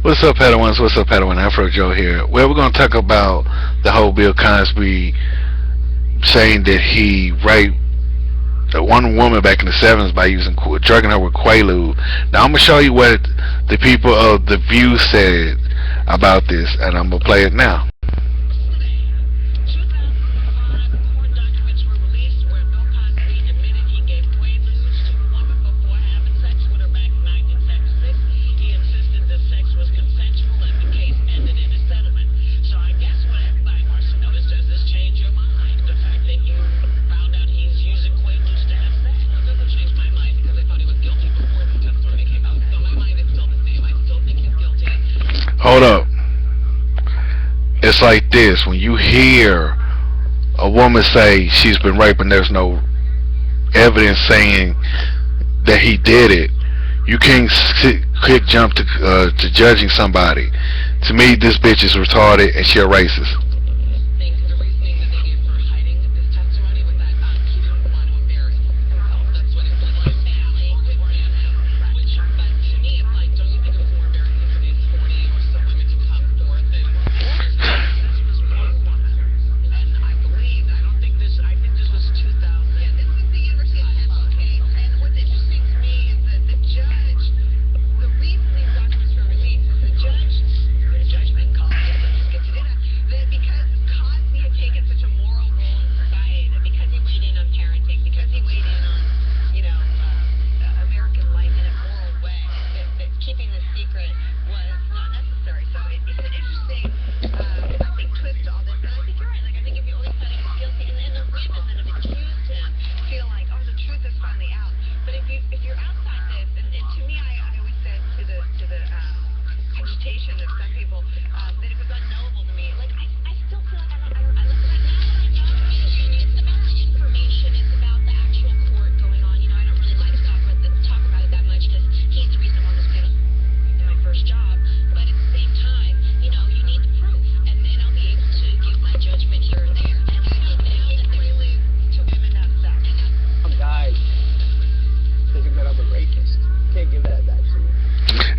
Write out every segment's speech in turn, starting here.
What's up, Padawans? What's up, Padawan? Afro Joe here. Well, we're going to talk about the whole Bill Cosby saying that he raped one woman back in the 70s by drugging her with Quaalude. Now, I'm going to show you what the people of The View said about this, and I'm going to play it now. Hold up. It's like this. When you hear a woman say she's been raped and there's no evidence saying that he did it, you can't quick jump to judging somebody. To me, this bitch is retarded and she a racist.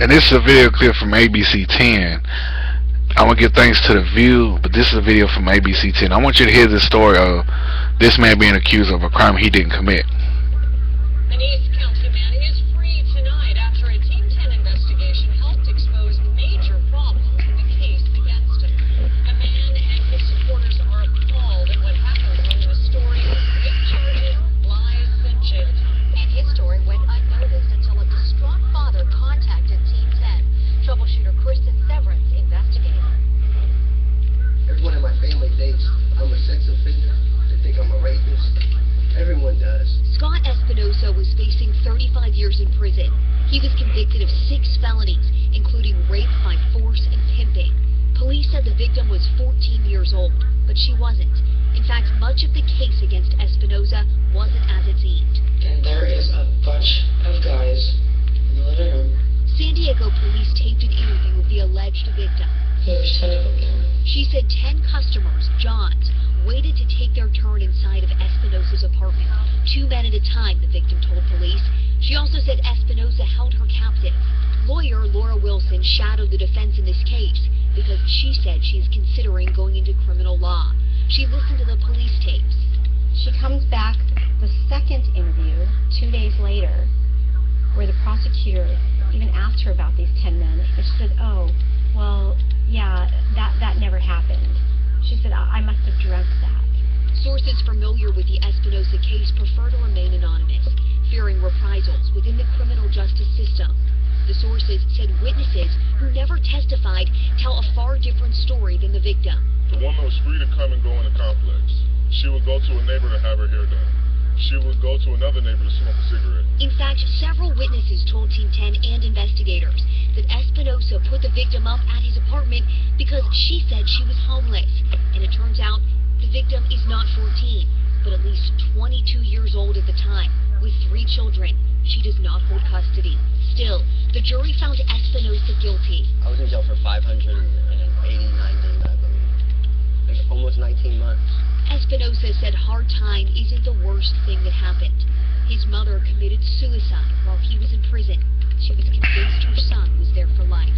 And this is a video clip from ABC 10. I want to give thanks to The View, but this is a video from ABC 10. I want you to hear the story of this man being accused of a crime he didn't commit. An East County man is free tonight after a Team 10 investigation helped expose major problems in the case against him. A man and his supporters are appalled at what happened when the story of rape charges, lies, and jail time. And his story went unnoticed until a distraught father contacted Team 10. Troubleshooter Kristen Severance investigated. Everyone in my family thinks I'm a sex offender. They think I'm a rapist. Everyone does. Scott Espinosa was facing 35 years in prison. He was convicted of 6 felonies, including rape by force and pimping. Police said the victim was 14 years old, but she wasn't. In fact, much of the case against Espinosa wasn't as it seemed. And there is a bunch of guys in the living room. San Diego police taped an interview with the alleged victim. There's 10 of them there. She said 10 customers, Johns, waited to take their turn inside of Espinosa's apartment. 2 men at a time, the victim told police. She also said Espinosa held her captive. Lawyer Laura Wilson shadowed the defense in this case because she said she is considering going into criminal law. She listened to the police tapes. She comes back the second interview 2 days later where the prosecutor even asked her about these 10 men, and she said, oh, well, yeah, that never happened. She said, I must have dreamt that. Sources familiar with the Espinosa case prefer to remain anonymous, fearing reprisals within the criminal justice system. The sources said witnesses who never testified tell a far different story than the victim. The woman was free to come and go in the complex. She would go to a neighbor to have her hair done. She would go to another neighbor to smoke a cigarette. In fact, several witnesses told Team 10 and investigators that Espinosa put the victim up at his apartment because she said she was homeless. And it turns out the victim is not 14, but at least 22 years old at the time, with 3 children. She does not hold custody. Still, the jury found Espinosa guilty. I was in jail for 589 days, I believe. It's almost 19 months. Espinosa said hard time isn't the worst thing that happened. His mother committed suicide while he was in prison. She was convinced her son was there for life.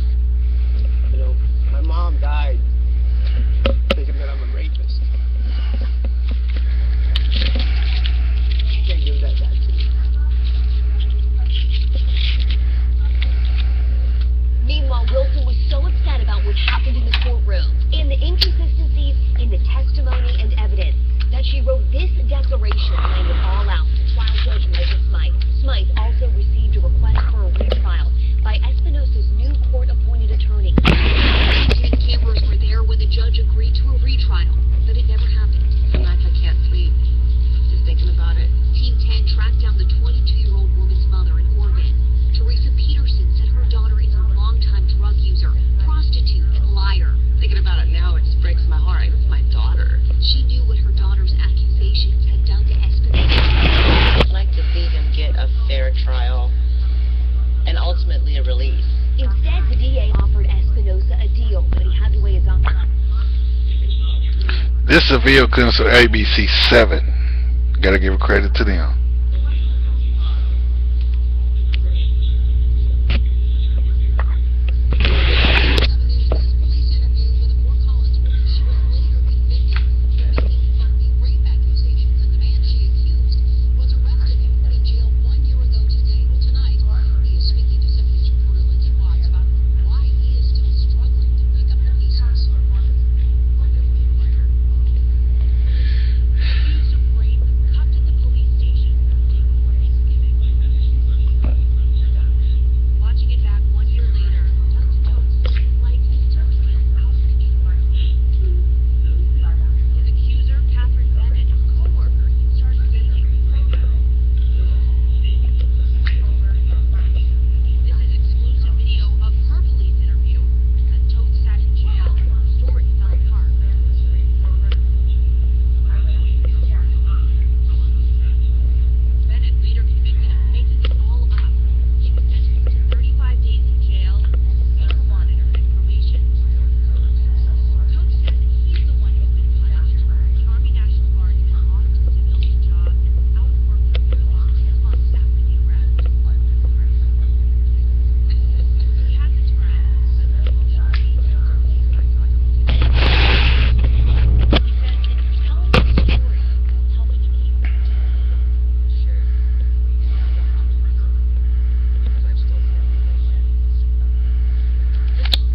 what happened in the courtroom and the inconsistencies in the testimony and evidence, that she wrote this declaration laying it all out to trial judge Michael Smythe. Smythe also received a request for a retrial by Espinosa's new court-appointed attorney. The cameras were there when the judge agreed to a retrial, but it never happened. Some nights I can't sleep, just thinking about it. Team 10 tracked down the 22-year-old woman's mother in Oregon. Teresa Peterson said her daughter is a longtime drug user, prostitute, and liar. Thinking about it now, it just breaks my heart. It's my daughter. She knew what her daughter's accusations had done to Espinosa. I'd like to see him get a fair trial and ultimately a release. Instead, the DA offered Espinosa a deal, but he had to weigh his options. This is a video comes from ABC 7. Gotta give credit to them.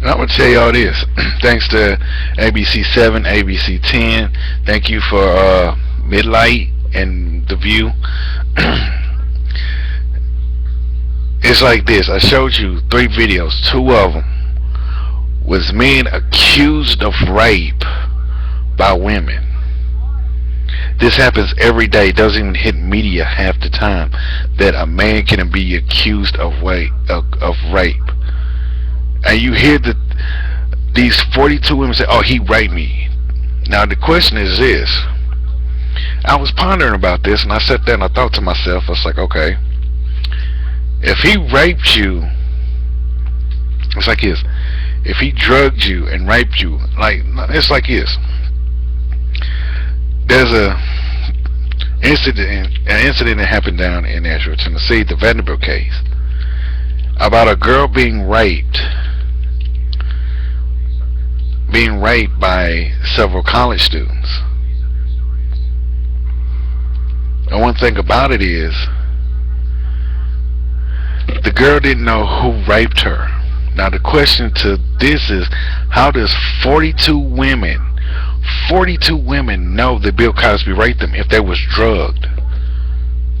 I'm gonna tell y'all this. Thanks to ABC 7, ABC 10. Thank you for Midlight and The View. It's like this. I showed you 3 videos. 2 of them was men accused of rape by women. This happens every day. It doesn't even hit media half the time that a man can be accused of rape. And you hear these 42 women say, "Oh, he raped me." Now the question is this. I was pondering about this, and I sat there and I thought to myself, I was like, okay, if he raped you, it's like this. If he drugged you and raped you, like, it's like this. There's an incident that happened down in Nashville, Tennessee, the Vanderbilt case, about a girl being raped by several college students. And one thing about it is, the girl didn't know who raped her. Now the question to this is, how does 42 women know that Bill Cosby raped them if they was drugged?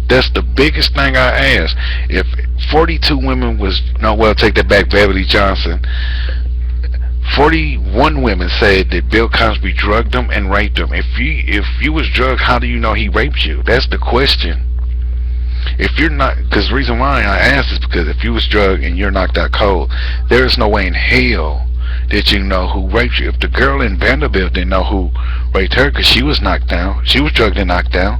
That's the biggest thing I ask. If 42 women was, no, well, take that back, Beverly Johnson. 41 women said that Bill Cosby drugged them and raped them. If you was drugged, how do you know he raped you? That's the question. If you're not, because the reason why I ask is because if you was drugged and you're knocked out cold, there is no way in hell that you know who raped you. If the girl in Vanderbilt didn't know who raped her because she was knocked down, she was drugged and knocked down,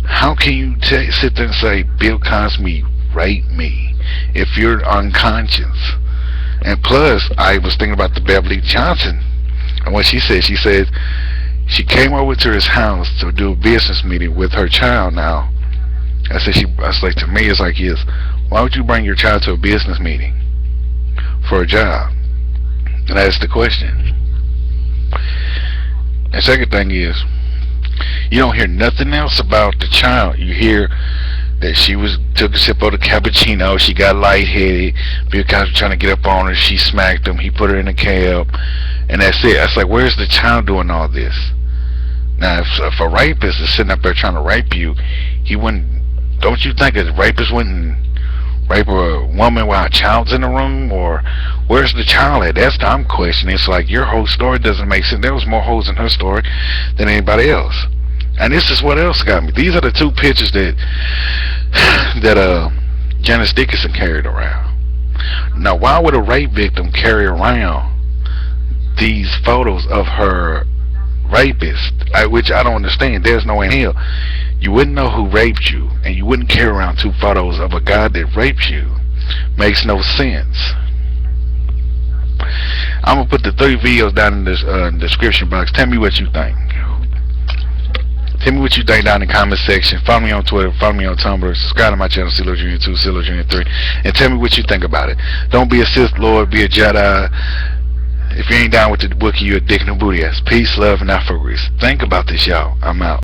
how can you sit there and say Bill Cosby raped me if you're unconscious? And plus, I was thinking about the Beverly Johnson and what she said. She said she came over to his house to do a business meeting with her child. Now, I was like, to me, it's like, yes, why would you bring your child to a business meeting for a job? And that's the question. And second thing is, you don't hear nothing else about the child. You hear that she took a sip of the cappuccino, she got lightheaded, Bill Cosby was trying to get up on her, she smacked him, he put her in a cab, and that's it. I was like, where's the child doing all this? Now, if a rapist is sitting up there trying to rape you, he wouldn't, don't you think a rapist wouldn't rape a woman while a child's in the room? Or where's the child at? That's the I'm questioning. It's like your whole story doesn't make sense. There was more holes in her story than anybody else. And this is what else got me. These are the two pictures that Janice Dickinson carried around. Now, why would a rape victim carry around these photos of her rapist? Which I don't understand. There's no way in hell you wouldn't know who raped you, and you wouldn't carry around two photos of a guy that raped you. Makes no sense. I'm gonna put the 3 videos down in this description box. Tell me what you think. Tell me what you think down in the comment section. Follow me on Twitter, follow me on Tumblr, subscribe to my channel, CeeLo Jr. 2, CeeLo Jr. 3, and tell me what you think about it. Don't be a Sith Lord, be a Jedi. If you ain't down with the Wookiee, you're a dick and a booty ass. Peace, love, and not for grease. Think about this, y'all. I'm out.